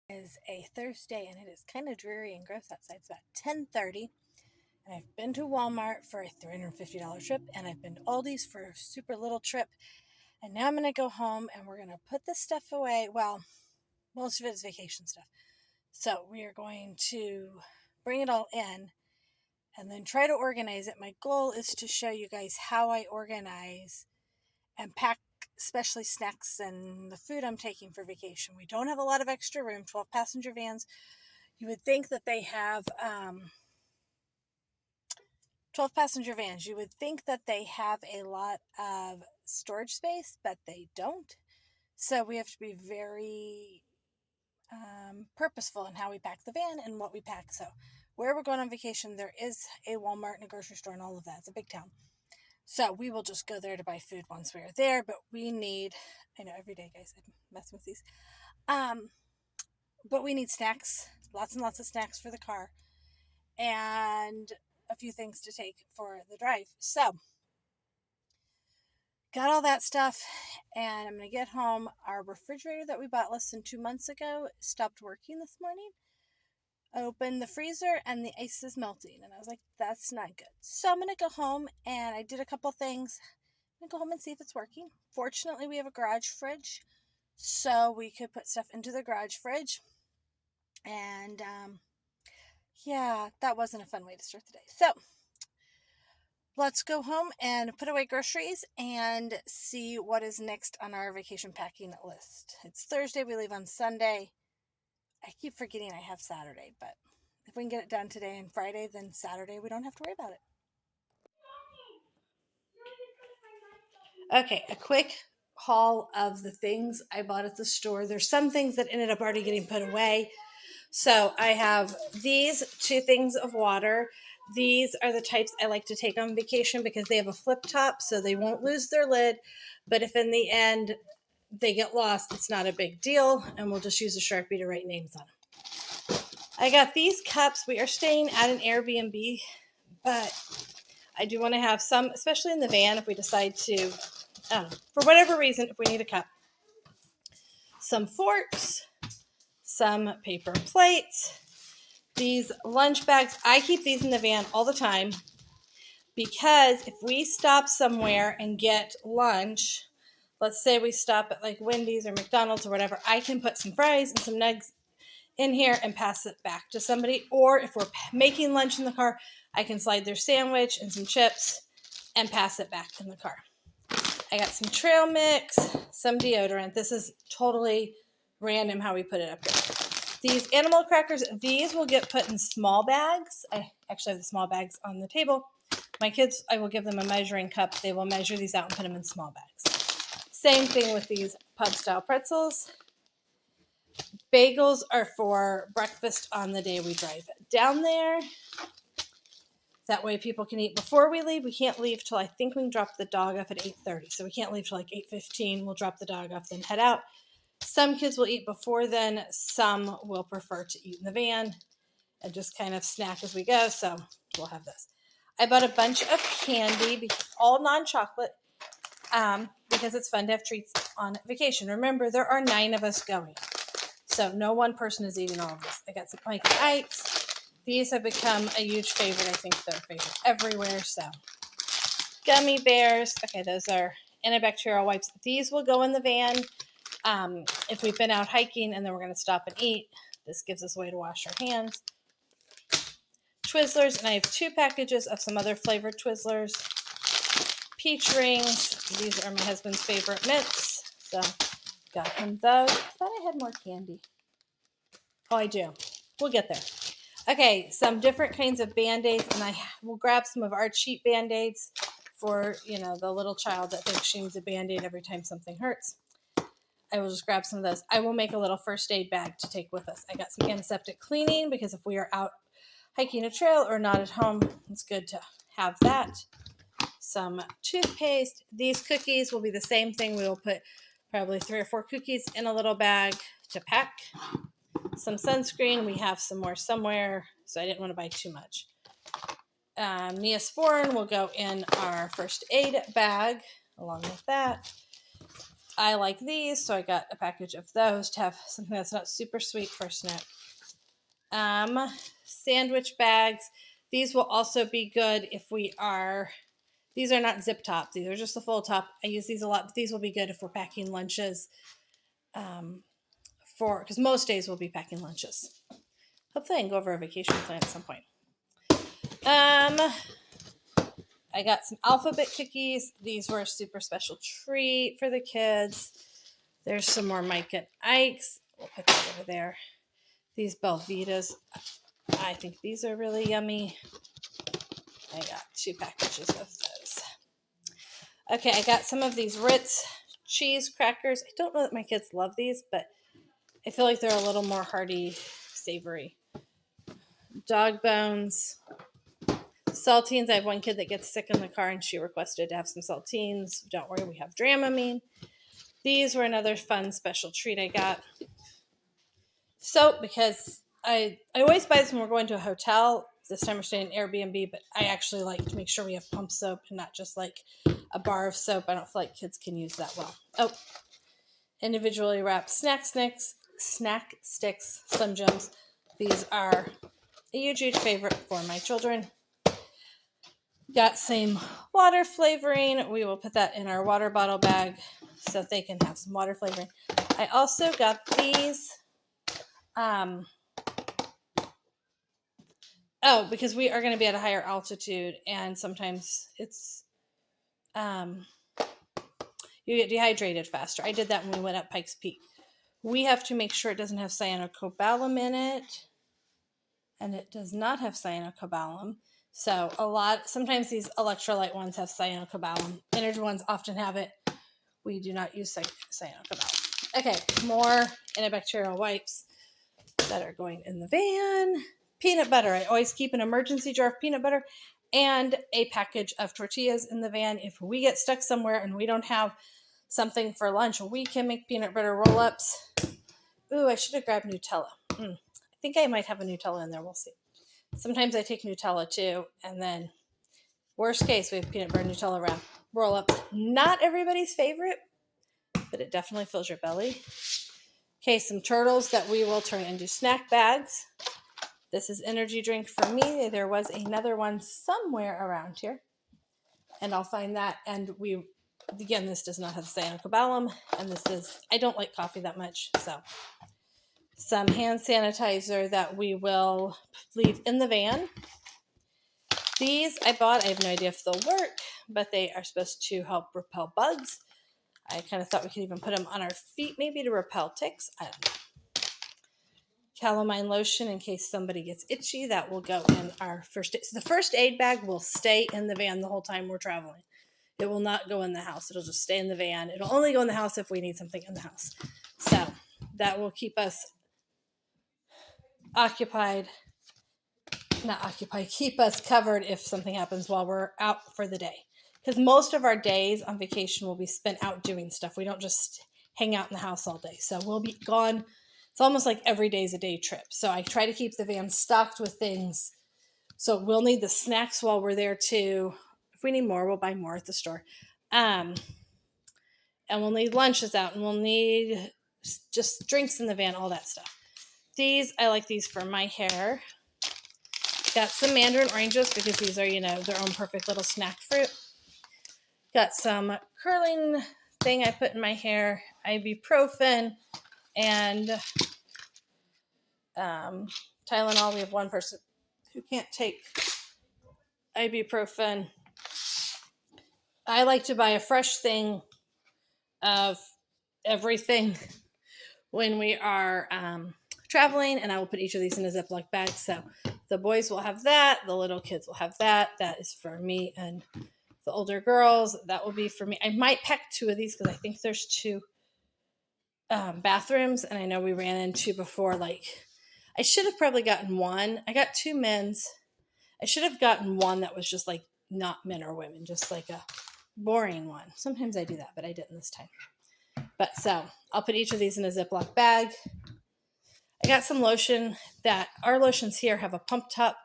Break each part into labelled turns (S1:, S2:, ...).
S1: It is a Thursday and it is kind of dreary and gross outside. It's about 10:30 and I've been to Walmart for a $350 trip and I've been to Aldi's for a super little trip. And now I'm going to go home and we're going to put this stuff away. Well, most of it is vacation stuff. So we are going to bring it all in and then try to organize it. My goal is to show you guys how I organize and pack, especially snacks and the food I'm taking for vacation. We don't have a lot of extra room, 12 passenger vans. You would think that they have 12 passenger vans. You would think that they have a lot of storage space, but they don't. So we have to be very purposeful in how we pack the van and what we pack. So where we're going on vacation, there is a Walmart and a grocery store and all of that. It's a big town. So we will just go there to buy food once we are there. But we need, I know every day, guys, I'm messing with these. But we need snacks, lots and lots of snacks for the car, and a few things to take for the drive. So got all that stuff, and I'm going to get home. Our refrigerator that we bought less than 2 months ago stopped working this morning. I opened the freezer and the ice is melting, and I was like, that's not good. So I'm going to go home, and I did a couple things. I'm going to go home and see if it's working. Fortunately, we have a garage fridge, so we could put stuff into the garage fridge. And yeah, that wasn't a fun way to start the day. So let's go home and put away groceries and see what is next on our vacation packing list. It's Thursday. We leave on Sunday. I keep forgetting I have Saturday, but if we can get it done today and Friday, then Saturday we don't have to worry about it. Okay, a quick haul of the things I bought at the store. There's some things that ended up already getting put away. So I have these 2 things of water. These are the types I like to take on vacation because they have a flip top, so they won't lose their lid. But if in the end they get lost, it's not a big deal, and we'll just use a Sharpie to write names on them. I got these cups. We are staying at an Airbnb, but I do want to have some, especially in the van, if we decide to, for whatever reason, if we need a cup. Some forks, some paper plates, these lunch bags. I keep these in the van all the time because if we stop somewhere and get lunch, let's say we stop at like Wendy's or McDonald's or whatever, I can put some fries and some nugs in here and pass it back to somebody. Or if we're making lunch in the car, I can slide their sandwich and some chips and pass it back in the car. I got some trail mix, some deodorant. This is totally random how we put it up here. These animal crackers, these will get put in small bags. I actually have the small bags on the table. My kids, I will give them a measuring cup. They will measure these out and put them in small bags. Same thing with these pub-style pretzels. Bagels are for breakfast on the day we drive down there. That way people can eat before we leave. We can't leave till I think we can drop the dog off at 8:30. So we can't leave till like 8:15. We'll drop the dog off, then head out. Some kids will eat before then. Some will prefer to eat in the van and just kind of snack as we go. So we'll have this. I bought a bunch of candy, all non-chocolate, because it's fun to have treats on vacation. Remember, there are 9 of us going. So no one person is eating all of this. I got some Mike and Ike's. These have become a huge favorite. I think they're a favorite everywhere. So gummy bears. Okay, those are antibacterial wipes. These will go in the van if we've been out hiking and then we're going to stop and eat. This gives us a way to wash our hands. Twizzlers, and I have 2 packages of some other flavored Twizzlers. Peach rings. These are my husband's favorite mints. So got him those. I thought I had more candy. Oh, I do. We'll get there. Okay, some different kinds of Band-Aids, and I will grab some of our cheap Band-Aids for, the little child that thinks she needs a Band-Aid every time something hurts. I will just grab some of those. I will make a little first aid bag to take with us. I got some antiseptic cleaning because if we are out hiking a trail or not at home, it's good to have that. Some toothpaste. These cookies will be the same thing. We will put probably 3 or 4 cookies in a little bag to pack. Some sunscreen. We have some more somewhere, so I didn't want to buy too much. Neosporin will go in our first aid bag along with that. I like these, so I got a package of those to have something that's not super sweet for a snack. Sandwich bags. These will also be good if we are, these are not zip tops. These are just a full top. I use these a lot, but these will be good if we're packing lunches because most days we'll be packing lunches. Hopefully I can go over a vacation plan at some point. I got some alphabet cookies. These were a super special treat for the kids. There's some more Mike and Ike's. We'll put that over there. These Belvitas. I think these are really yummy. I got 2 packages of those. Okay, I got some of these Ritz cheese crackers. I don't know that my kids love these, but I feel like they're a little more hearty, savory. Dog bones. Saltines. I have one kid that gets sick in the car and she requested to have some saltines. Don't worry, we have Dramamine. These were another fun special treat I got. Soap, because I always buy this when we're going to a hotel. This time we're staying in Airbnb, but I actually like to make sure we have pump soap and not just like a bar of soap. I don't feel like kids can use that well. Oh, individually wrapped snack sticks, Slim Jims. These are a huge favorite for my children. Got same water flavoring. We will put that in our water bottle bag so they can have some water flavoring. I also got these. Because we are going to be at a higher altitude, and sometimes it's you get dehydrated faster. I did that when we went up Pikes Peak. We have to make sure it doesn't have cyanocobalamin in it, and it does not have cyanocobalamin. So sometimes these electrolyte ones have cyanocobalamin. Energy ones often have it. We do not use cyanocobalamin. Okay, more antibacterial wipes that are going in the van. Peanut butter. I always keep an emergency jar of peanut butter and a package of tortillas in the van. If we get stuck somewhere and we don't have something for lunch, we can make peanut butter roll-ups. Ooh, I should have grabbed Nutella. I think I might have a Nutella in there. We'll see. Sometimes I take Nutella too, and then worst case, we have peanut butter Nutella roll-up. Not everybody's favorite, but it definitely fills your belly. Okay, some turtles that we will turn into snack bags. This is energy drink for me. There was another one somewhere around here, and I'll find that. And again, this does not have cyanocobalamin, and I don't like coffee that much, so some hand sanitizer that we will leave in the van. These I bought. I have no idea if they'll work, but they are supposed to help repel bugs. I kind of thought we could even put them on our feet, maybe to repel ticks. I don't know. Calamine lotion in case somebody gets itchy. That will go in our first aid. So the first aid bag will stay in the van the whole time we're traveling. It will not go in the house. It'll just stay in the van. It'll only go in the house if we need something in the house. So that will keep us keep us covered if something happens while we're out for the day. Because most of our days on vacation will be spent out doing stuff. We don't just hang out in the house all day. So we'll be gone. It's almost like every day is a day trip. So I try to keep the van stocked with things. So we'll need the snacks while we're there too. If we need more, we'll buy more at the store. And we'll need lunches out, and we'll need just drinks in the van, all that stuff. I like these for my hair. Got some mandarin oranges because these are, their own perfect little snack fruit. Got some curling thing I put in my hair, ibuprofen, and Tylenol. We have one person who can't take ibuprofen. I like to buy a fresh thing of everything when we are traveling, and I will put each of these in a Ziploc bag. So the boys will have that. The little kids will have that. That is for me, and the older girls, that will be for me. I might pack 2 of these because I think there's 2 bathrooms, and I know we ran into before, I should have probably gotten one. I got 2 men's. I should have gotten one that was just not men or women, just like a boring one. Sometimes I do that, but I didn't this time. But so I'll put each of these in a Ziploc bag. I got some lotion that our lotions here have a pump top,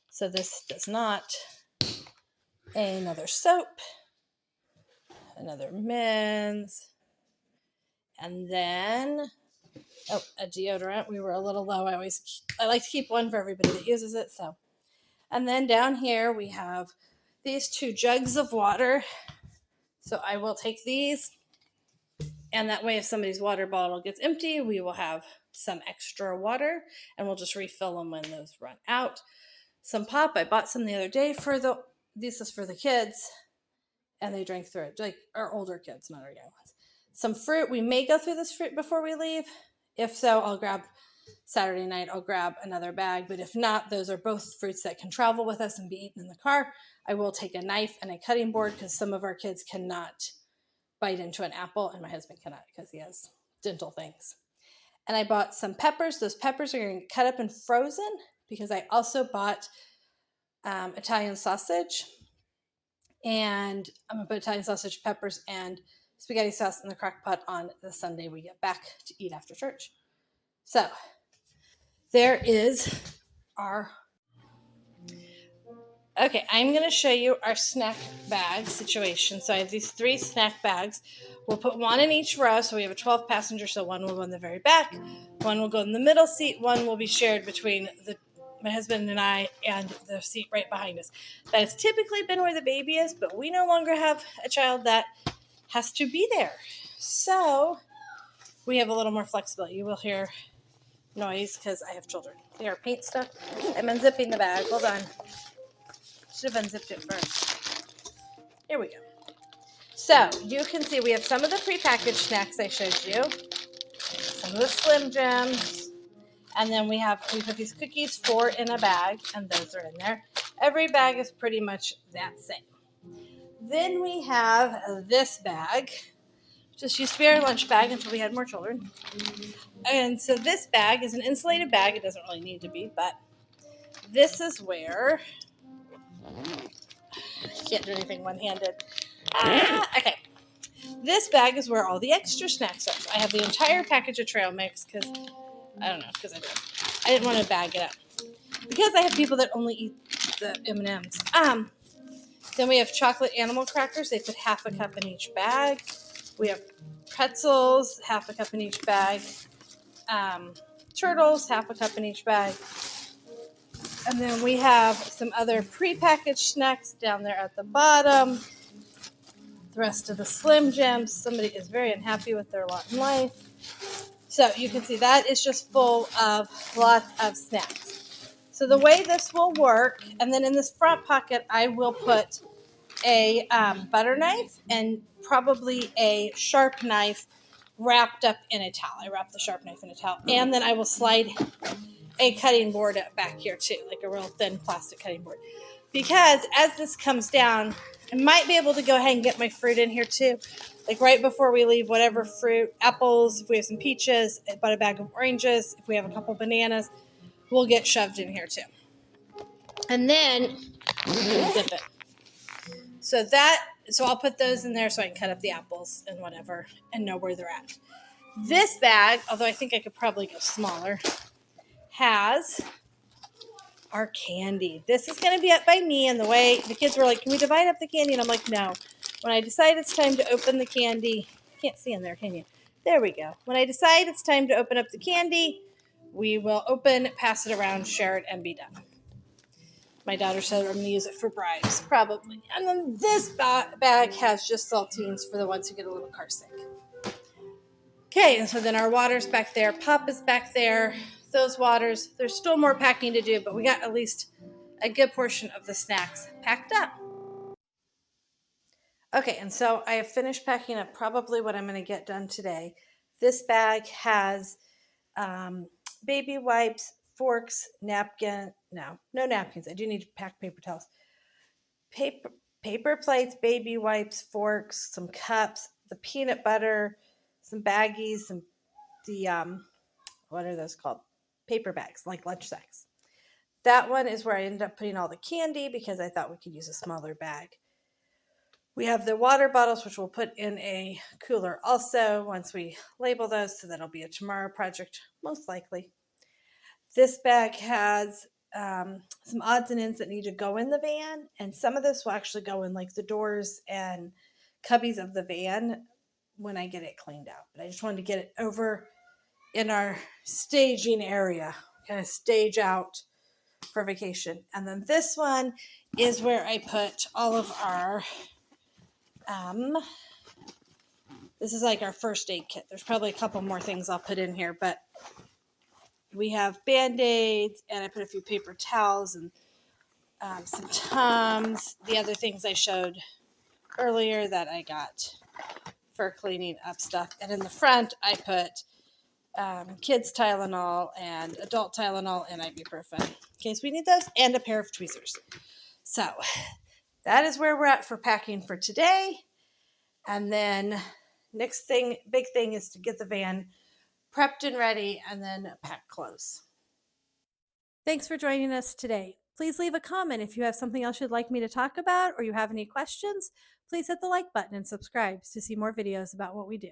S1: so this does not. Another soap, another men's. And then, oh, a deodorant. We were a little low. I like to keep one for everybody that uses it. So, and then down here we have these 2 jugs of water. So I will take these, and that way if somebody's water bottle gets empty, we will have some extra water, and we'll just refill them when those run out. Some pop. I bought some the other day this is for the kids, and they drank through it, like our older kids, not our young ones. Some fruit. We may go through this fruit before we leave. If so, Saturday night, I'll grab another bag. But if not, those are both fruits that can travel with us and be eaten in the car. I will take a knife and a cutting board because some of our kids cannot bite into an apple, and my husband cannot because he has dental things. And I bought some peppers. Those peppers are going to get cut up and frozen because I also bought Italian sausage. And I'm going to put Italian sausage, peppers, and spaghetti sauce in the crock pot on the Sunday we get back to eat after church. So there is our... Okay, I'm going to show you our snack bag situation. So I have these 3 snack bags. We'll put one in each row. So we have a 12 passenger. So one will go in the very back. One will go in the middle seat. One will be shared between my husband and I and the seat right behind us. That has typically been where the baby is, but we no longer have a child that has to be there. So we have a little more flexibility. You will hear noise because I have children. They are paint stuff. I'm unzipping the bag. Hold on. Should have unzipped it first. Here we go. So you can see we have some of the prepackaged snacks I showed you, some of the Slim Jims, and then we put these cookies 4 in a bag, and those are in there. Every bag is pretty much that same. Then we have this bag. Just used to be our lunch bag until we had more children. And so this bag is an insulated bag. It doesn't really need to be, but this is where... I can't do anything one-handed. Okay. This bag is where all the extra snacks are. So I have the entire package of trail mix because I didn't want to bag it up. Because I have people that only eat the M&Ms. Then we have chocolate animal crackers. They put half a cup in each bag. We have pretzels, half a cup in each bag. Turtles, half a cup in each bag. And then we have some other prepackaged snacks down there at the bottom. The rest of the Slim Jims. Somebody is very unhappy with their lot in life. So you can see that is just full of lots of snacks. So the way this will work, and then in this front pocket, I will put a butter knife and probably a sharp knife wrapped up in a towel. I wrap the sharp knife in a towel. And then I will slide a cutting board back here too, like a real thin plastic cutting board. Because as this comes down, I might be able to go ahead and get my fruit in here too. Like right before we leave, whatever fruit, apples, if we have some peaches, I bought a bag of oranges, if we have a couple bananas, we'll get shoved in here too. And then zip it. So I'll put those in there so I can cut up the apples and whatever and know where they're at. This bag, although I think I could probably go smaller, has our candy. This is going to be up by me, and the way the kids were like, can we divide up the candy? And I'm like, no. When I decide it's time to open the candy, can't see in there, can you? There we go. When I decide it's time to open up the candy, we will open, pass it around, share it, and be done. My daughter said I'm going to use it for bribes, probably. And then this bag has just saltines for the ones who get a little car sick. Okay, and so then our water's back there. Pop is back there. Those waters, there's still more packing to do, but we got at least a good portion of the snacks packed up. Okay, and so I have finished packing up probably what I'm going to get done today. This bag has baby wipes, forks, no napkins. I do need to pack paper towels. Paper plates, baby wipes, forks, some cups, the peanut butter, some baggies, what are those called? Paper bags, like lunch sacks. That one is where I ended up putting all the candy because I thought we could use a smaller bag. We have the water bottles, which we'll put in a cooler also once we label those, so that'll be a tomorrow project, most likely. This bag has some odds and ends that need to go in the van, and some of this will actually go in like the doors and cubbies of the van. when I get it cleaned out. But I just wanted to get it over in our staging area, kind of stage out for vacation. And then this one is where I put all of our, this is like our first aid kit. There's probably a couple more things I'll put in here, but we have Band-Aids, and I put a few paper towels and some Tums, the other things I showed earlier that I got for cleaning up stuff. And in the front, I put kids Tylenol and adult Tylenol and ibuprofen in case we need those, and a pair of tweezers. So that is where we're at for packing for today. And then next thing, big thing, is to get the van prepped and ready and then pack clothes. Thanks for joining us today. Please leave a comment if you have something else you'd like me to talk about or you have any questions. Please hit the like button and subscribe to see more videos about what we do.